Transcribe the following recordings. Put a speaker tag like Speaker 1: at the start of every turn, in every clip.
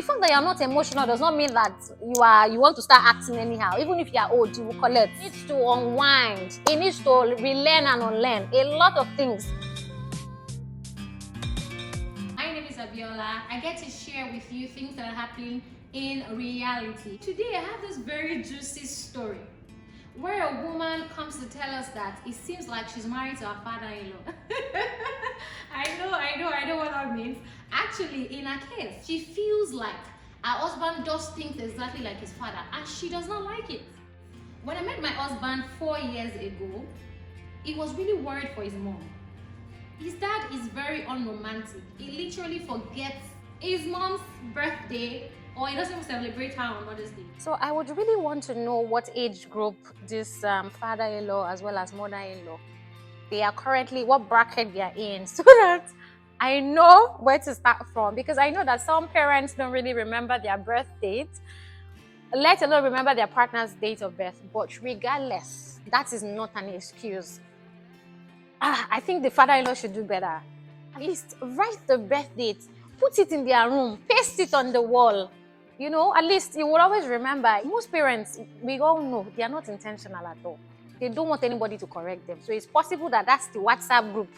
Speaker 1: The fact that you're not emotional does not mean that you want to start acting anyhow. Even if you're old, you will collect. It needs to unwind. It needs to relearn and unlearn a lot of things.
Speaker 2: My name is Abiola. I get to share with you things that are happening in reality. Today I have this very juicy story where a woman comes to tell us that it seems like she's married to her father-in-law. I know what that means. Actually, in her case, she feels like her husband does things exactly like his father and she does not like it. When I met my husband 4 years ago, he was really worried for his mom. His dad is very unromantic. He literally forgets his mom's birthday, or he doesn't even celebrate her on Mother's Day.
Speaker 1: So I would really want to know what age group this father-in-law as well as mother-in-law, they are currently, what bracket they are in, so that I know where to start from. Because I know that some parents don't really remember their birth date, let alone remember their partner's date of birth. But regardless, that is not an excuse. I think the father-in-law should do better. At least write the birth date, put it in their room, paste it on the wall. You know, at least you will always remember. Most parents, we all know, they are not intentional at all. They don't want anybody to correct them. So it's possible that that's the WhatsApp group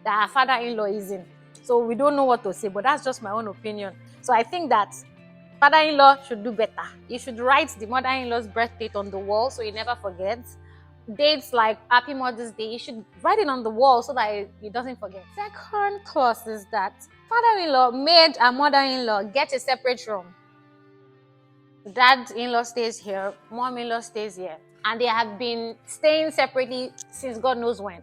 Speaker 1: that our father-in-law is in. So we don't know what to say, but that's just my own opinion. So I think that father-in-law should do better. You should write the mother-in-law's birth date on the wall so he never forgets. Dates like Happy Mother's Day, you should write it on the wall so that he doesn't forget. Second clause is that father-in-law made a mother-in-law get a separate room. Dad-in-law stays here, mom-in-law stays here. And they have been staying separately since God knows when.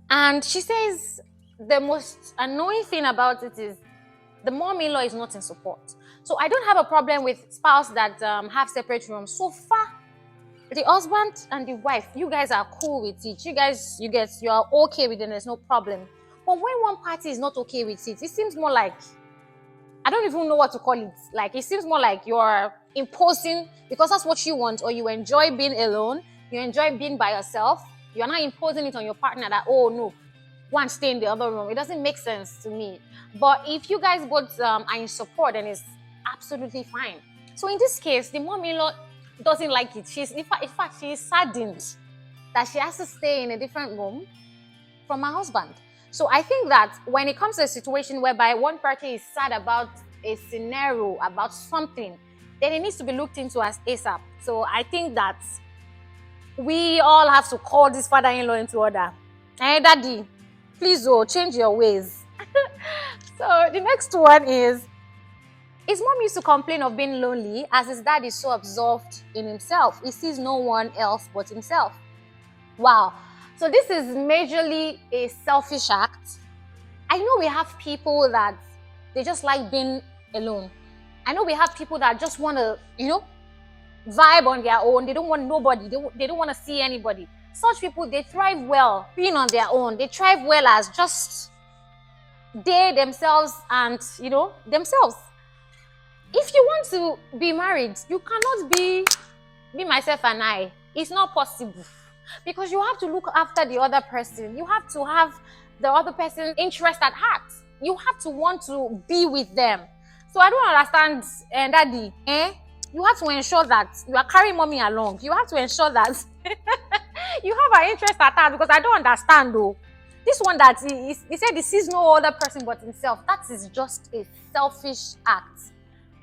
Speaker 1: And she says the most annoying thing about it is the mom-in-law is not in support. So I don't have a problem with spouse that have separate rooms. So far, the husband and the wife, you guys are cool with it. You are okay with it, there's no problem. But when one party is not okay with it, it seems more like, I don't even know what to call it. Like, it seems more like you're imposing because that's what you want, or you enjoy being alone, you enjoy being by yourself. You're not imposing it on your partner that, oh no, one stay in the other room. It doesn't make sense to me. But if you guys both are in support, then it's absolutely fine. So in this case, the mom-in-law doesn't like it. In fact, she is saddened that she has to stay in a different room from her husband. So I think that when it comes to a situation whereby one party is sad about a scenario, about something, then it needs to be looked into as ASAP. So I think that we all have to call this father-in-law into order. Hey, daddy, please change your ways. So the next one is, his mom used to complain of being lonely as his dad is so absorbed in himself. He sees no one else but himself. Wow. So this is majorly a selfish act. I know we have people that they just like being alone. I know we have people that just want to, vibe on their own. They don't want nobody. They don't want to see anybody. Such people, they thrive well being on their own. They thrive well as just they themselves and, themselves. If you want to be married, you cannot be myself and I. It's not possible. Because you have to look after the other person. You have to have the other person's interest at heart. You have to want to be with them. So I don't understand, daddy. You have to ensure that you are carrying mommy along. You have to ensure that you have an interest at heart, because I don't understand though. This one that he said he sees no other person but himself. That is just a selfish act.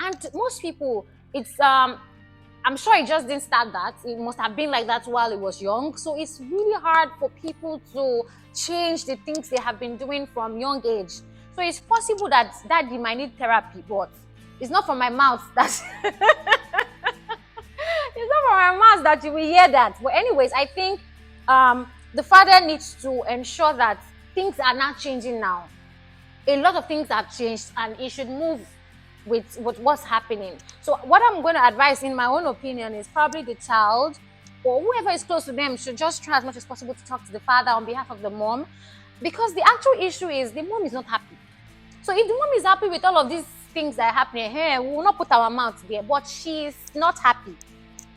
Speaker 1: And most people, I'm sure it just didn't start that. It must have been like that while he was young. So it's really hard for people to change the things they have been doing from young age. So it's possible that daddy might need therapy, but it's not from my mouth that it's not from my mouth that you will hear that. But anyways, I think the father needs to ensure that things are not changing now. A lot of things have changed, and he should move with what's happening. So what I'm going to advise, in my own opinion, is probably the child or whoever is close to them should just try as much as possible to talk to the father on behalf of the mom, because the actual issue is the mom is not happy. So if the mom is happy with all of these things that are happening here, we will not put our mouth there, but she's not happy.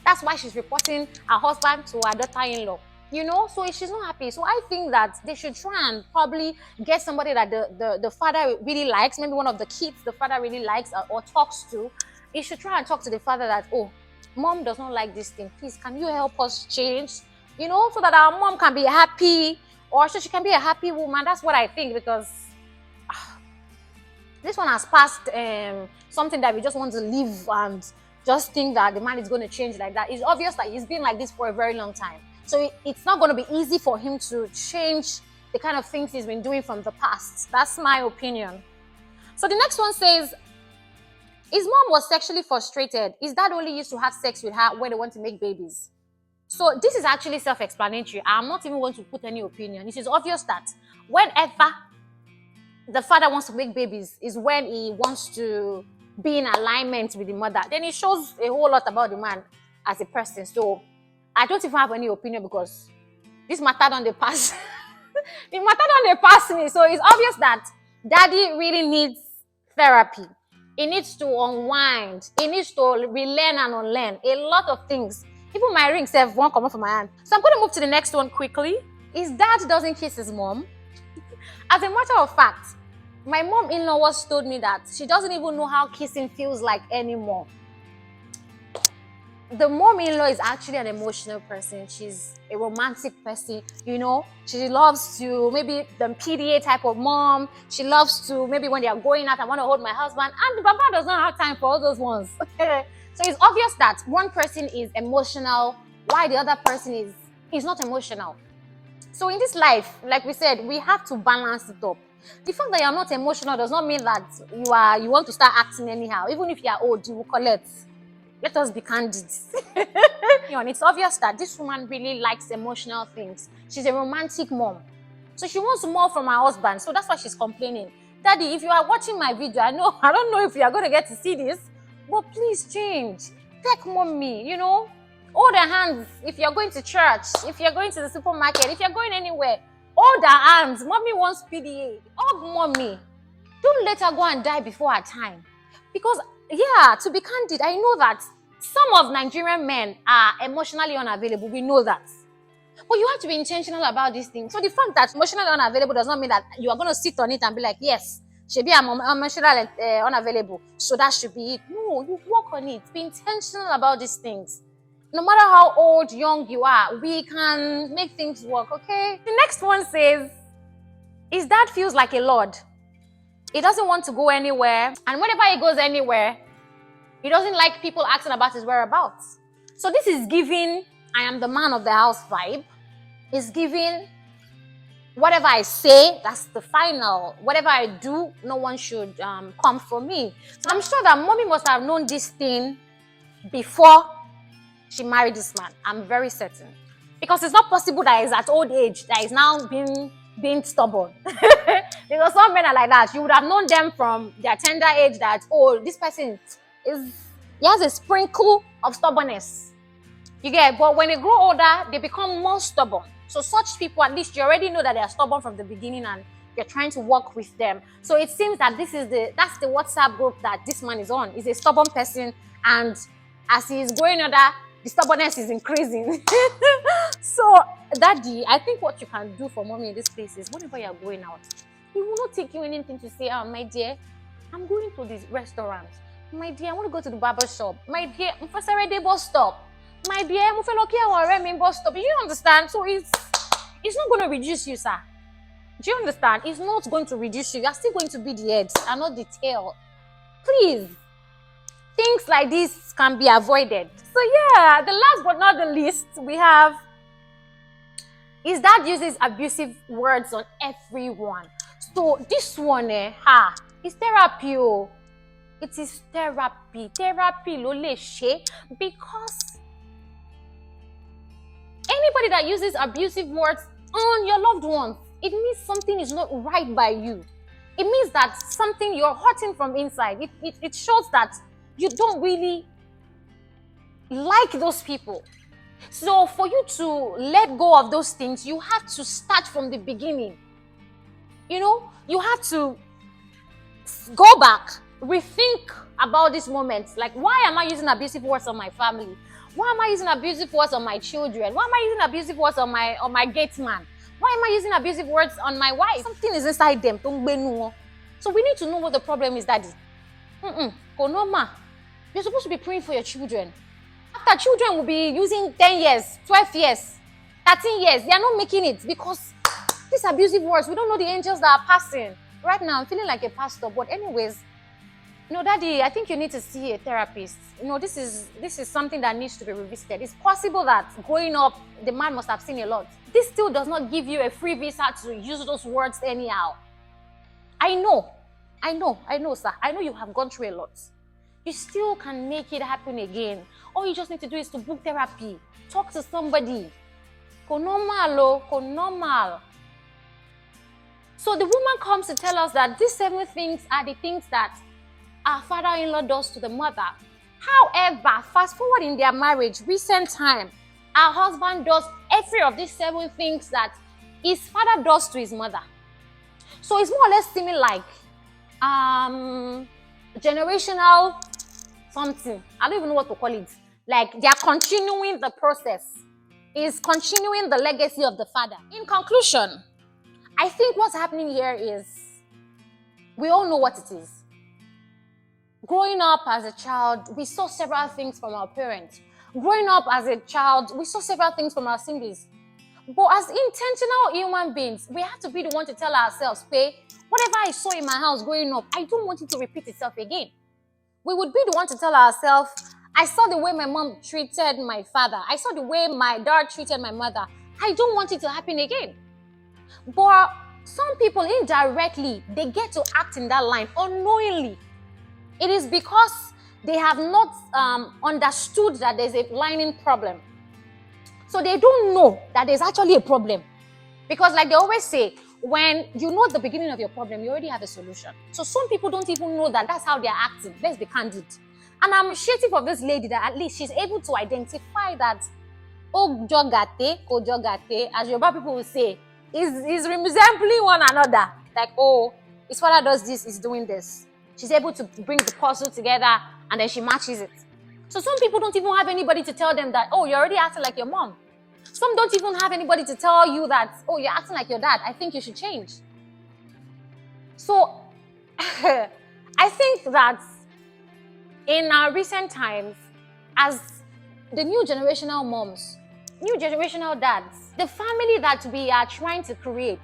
Speaker 1: That's why she's reporting her husband to her daughter-in-law. So she's not happy. So I think that they should try and probably get somebody that the father really likes, maybe one of the kids the father really likes or talks to. He should try and talk to the father that, oh, mom does not like this thing. Please, can you help us change? So that our mom can be happy, or so she can be a happy woman. That's what I think, because this one has passed something that we just want to live and just think that the man is going to change like that. It's obvious that he's been like this for a very long time. So it's not going to be easy for him to change the kind of things he's been doing from the past. That's my opinion. So the next one says, his mom was sexually frustrated. His dad only used to have sex with her when they want to make babies. So this is actually self-explanatory. I'm not even going to put any opinion. It is obvious that whenever the father wants to make babies is when he wants to be in alignment with the mother. Then it shows a whole lot about the man as a person. So I don't even have any opinion, because this matter don't they pass. The matter don't they pass me. So it's obvious that daddy really needs therapy. He needs to unwind. He needs to relearn and unlearn a lot of things. Even my ring self won't come off from my hand. So I'm going to move to the next one quickly. His dad doesn't kiss his mom. As a matter of fact, my mom-in-law once told me that she doesn't even know how kissing feels like anymore. The mom-in-law is actually an emotional person. She's a romantic person, She loves to, maybe the PDA type of mom. She loves to, maybe when they are going out, I want to hold my husband. And the papa does not have time for all those ones. So it's obvious that one person is emotional while the other person is not emotional. So in this life, like we said, we have to balance it up. The fact that you're not emotional does not mean that you want to start acting anyhow. Even if you are old, you will collect. Let us be candid. It's obvious that this woman really likes emotional things. She's a romantic mom. So she wants more from her husband. So that's why she's complaining. Daddy, if you are watching my video, I don't know if you are going to get to see this, but please change. Take mommy, Hold her hands if you're going to church, if you're going to the supermarket, if you're going anywhere. Hold her hands. Mommy wants PDA. Hug mommy. Don't let her go and die before her time. Because, to be candid, I know that some of Nigerian men are emotionally unavailable. We know that. But you have to be intentional about these things. So the fact that emotionally unavailable does not mean that you are going to sit on it and be like, yes, I'm emotionally unavailable, so that should be it. No, you work on it. Be intentional about these things. No matter how old, young you are, we can make things work, okay? The next one says, his dad feels like a lord. He doesn't want to go anywhere. And whenever he goes anywhere, he doesn't like people asking about his whereabouts. So this is giving, I am the man of the house vibe. It's giving, whatever I say, that's the final. Whatever I do, no one should come for me. So I'm sure that mommy must have known this thing before she married this man. I'm very certain. Because it's not possible that he's at old age, that he's now being stubborn. Because some men are like that. You would have known them from their tender age that, this person he has a sprinkle of stubbornness. You get it? But when they grow older, they become more stubborn. So such people, at least you already know that they are stubborn from the beginning and you're trying to work with them. So it seems that that's the WhatsApp group that this man is on. He's a stubborn person, and as he is growing older, the stubbornness is increasing. So, Daddy, I think what you can do for mommy in this place is whenever you're going out, he will not take you anything to say, my dear, I'm going to this restaurant. My dear, I want to go to the barber shop. My dear, I'm for Saturday bus stop. My dear, I'm for Loki bus stop. You understand? So it's not going to reduce you, sir. Do you understand? It's not going to reduce you. You're still going to be the head and not the tail. Please. Things like this can be avoided. So the last but not the least, we have his dad uses abusive words on everyone. So this one, is therapy. It is therapy. Therapy, because anybody that uses abusive words on your loved ones, it means something is not right by you. It means that something you're hurting from inside. It shows that you don't really like those people. So for you to let go of those things, you have to start from the beginning. You have to go back, rethink about these moments. Like, why am I using abusive words on my family? Why am I using abusive words on my children? Why am I using abusive words on my gate man? Why am I using abusive words on my wife? Something is inside them. So we need to know what the problem is, Daddy. Konoma. You're supposed to be praying for your children. After children will be using 10 years, 12 years, 13 years, they are not making it because these abusive words, we don't know the angels that are passing. Right now, I'm feeling like a pastor, but anyways, Daddy, I think you need to see a therapist. This is something that needs to be revisited. It's possible that growing up, the man must have seen a lot. This still does not give you a free visa to use those words anyhow. I know, sir. I know you have gone through a lot. You still can make it happen again. All you just need to do is to book therapy. Talk to somebody. Normal. So the woman comes to tell us that these 7 things are the things that our father-in-law does to the mother. However, fast forward in their marriage, recent time, our husband does every of these 7 things that his father does to his mother. So it's more or less seeming like generational something. I don't even know what to call it. Like they are continuing the process. Is continuing the legacy of the father. In conclusion, I think what's happening here is we all know what it is. Growing up as a child, we saw several things from our parents. Growing up as a child, we saw several things from our siblings. But as intentional human beings, we have to be the one to tell ourselves, whatever I saw in my house growing up, I don't want it to repeat itself again. We would be the one to tell ourselves, I saw the way my mom treated my father. I saw the way my dad treated my mother. I don't want it to happen again. But some people indirectly, they get to act in that line unknowingly. It is because they have not understood that there's a lining problem. So they don't know that there's actually a problem. Because like they always say, when you know the beginning of your problem, you already have a solution. So some people don't even know that that's how they're acting. Let's be candid. And I'm appreciative of this lady that at least she's able to identify that, jogate, as Yoruba people will say, is resembling one another. Like, his father does this, he's doing this. She's able to bring the puzzle together and then she matches it. So some people don't even have anybody to tell them that, you're already acting like your mom. Some don't even have anybody to tell you that, you're acting like your dad. I think you should change. So I think that in our recent times, as the new generational moms, new generational dads, the family that we are trying to create,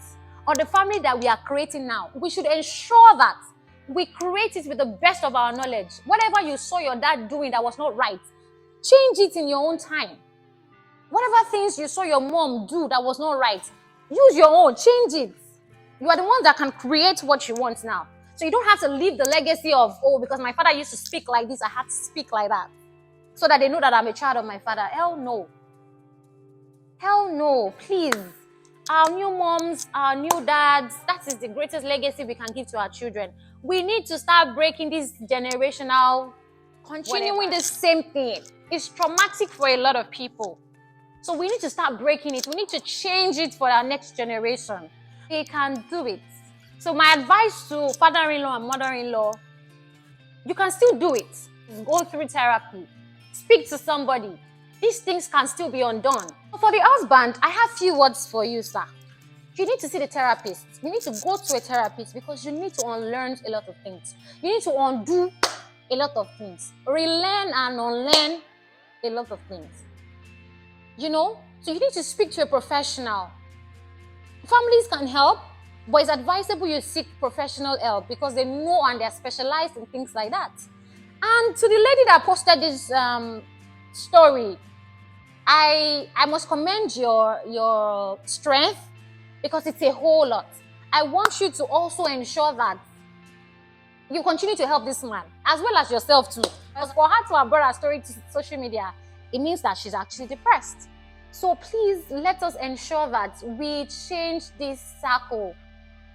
Speaker 1: or the family that we are creating now, we should ensure that we create it with the best of our knowledge. Whatever you saw your dad doing that was not right, change it in your own time. Whatever things you saw your mom do that was not right, use your own, change it. You are the one that can create what you want now. So you don't have to leave the legacy of, because my father used to speak like this, I have to speak like that. So that they know that I'm a child of my father. Hell no. Hell no, please. Our new moms, our new dads, that is the greatest legacy we can give to our children. We need to start breaking this generational, continuing the same thing. It's traumatic for a lot of people. So we need to start breaking it. We need to change it for our next generation. They can do it. So my advice to father-in-law and mother-in-law, you can still do it. Go through therapy. Speak to somebody. These things can still be undone. For the husband, I have few words for you, sir. You need to see the therapist. You need to go to a therapist because you need to unlearn a lot of things. You need to undo a lot of things. Relearn and unlearn a lot of things. So you need to speak to a professional. Families can help, but it's advisable you seek professional help because they know and they're specialized in things like that. And to the lady that posted this story, I must commend your strength because it's a whole lot. I want you to also ensure that you continue to help this man as well as yourself too. Because for her to have brought her story to social media, it means that she's actually depressed. So please let us ensure that we change this cycle.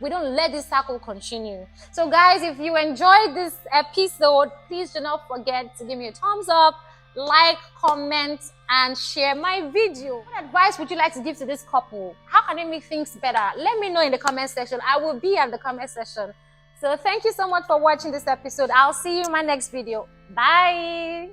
Speaker 1: We don't let this cycle continue. So guys, if you enjoyed this episode, please do not forget to give me a thumbs up, like, comment, and share my video. What advice would you like to give to this couple? How can they make things better? Let me know in the comment section. I will be at the comment section. So thank you so much for watching this episode. I'll see you in my next video. Bye.